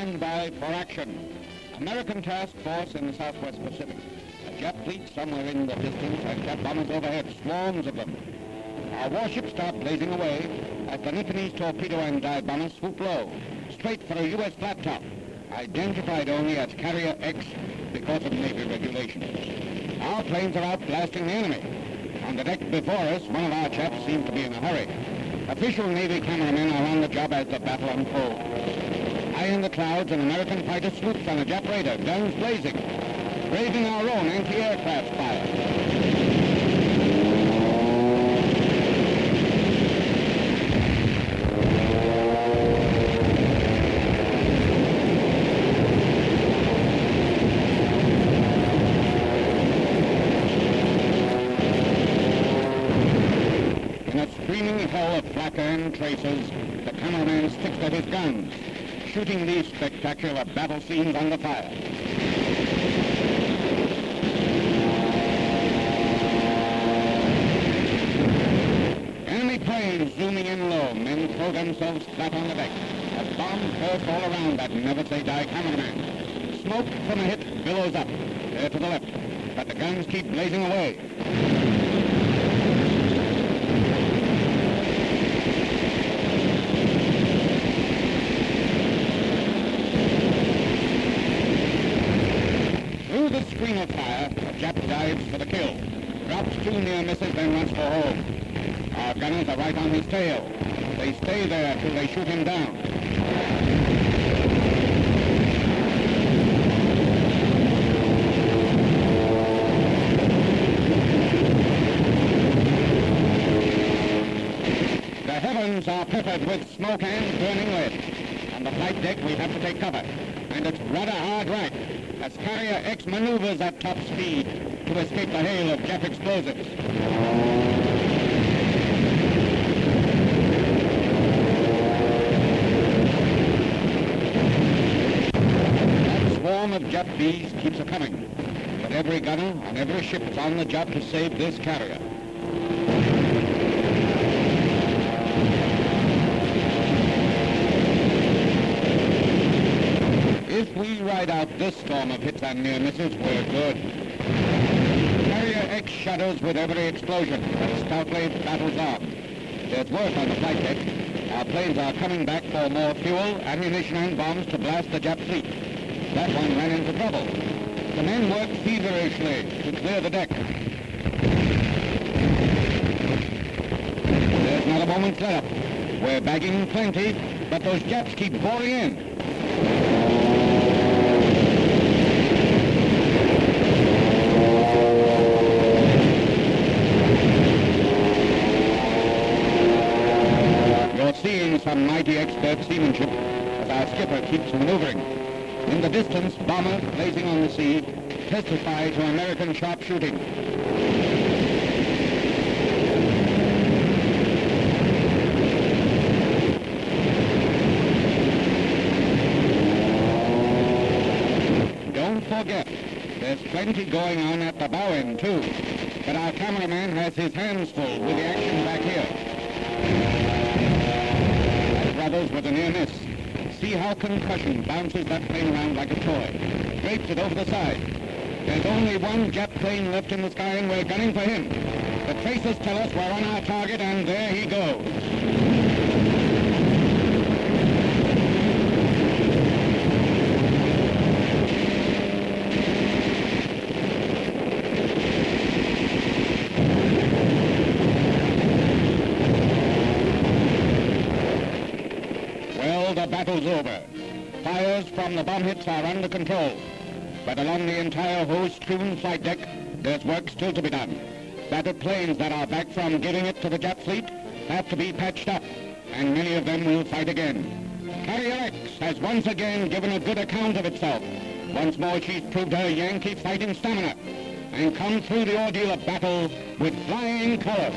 Stand by for action. American task force in the Southwest Pacific. A Jap fleet somewhere in the distance has Jap bombers overhead, swarms of them. Our warships start blazing away as the Nipponese torpedo and dive bombers swoop low, straight for a U.S. flat top, identified only as Carrier X because of Navy regulations. Our planes are out blasting the enemy. On the deck before us, one of our chaps seems to be in a hurry. Official Navy cameramen are on the job as the battle unfolds. High in the clouds, an American fighter swoops on a Jap raider, guns blazing, braving our own anti-aircraft fire. Screaming hell of flak and tracers, the cameraman sticks to his guns, shooting these spectacular battle scenes under fire. Enemy planes zooming in low, men throw themselves flat on the deck. A bomb bursts all around that never-say-die cameraman. Smoke from a hit billows up, there to the left, but the guns keep blazing away. Screen of fire, a Jap dives for the kill. Drops 2 near misses, then runs for home. Our gunners are right on his tail. They stay there till they shoot him down. The heavens are peppered with smoke and burning lead. On the flight deck, we have to take cover. And it's rather hard right, as Carrier X maneuvers at top speed to escape the hail of Jap explosives. That swarm of Jap bees keeps a-coming, but every gunner on every ship is on the job to save this carrier. If we ride out this storm of hits and near misses, we're good. Carrier X shudders with every explosion, but stoutly battles on. There's work on the flight deck. Our planes are coming back for more fuel, ammunition, and bombs to blast the Jap fleet. That one ran into trouble. The men work feverishly to clear the deck. There's not a moment's let up. We're bagging plenty, but those Japs keep pouring in. Seeing some mighty expert seamanship as our skipper keeps maneuvering. In the distance, bombers blazing on the sea testify to American sharpshooting. Don't forget, there's plenty going on at the bow end too, but our cameraman has his hands full with the action back here. With a near miss. See how concussion bounces that plane around like a toy. Drapes it over the side. There's only one Jap plane left in the sky and we're gunning for him. The tracers tell us we're on our target and there he goes. The battle's over. Fires from the bomb hits are under control. But along the entire hose-strewn flight deck, there's work still to be done. Battered planes that are back from giving it to the Jap fleet have to be patched up, and many of them will fight again. Carrier X has once again given a good account of itself. Once more she's proved her Yankee fighting stamina and come through the ordeal of battle with flying colors.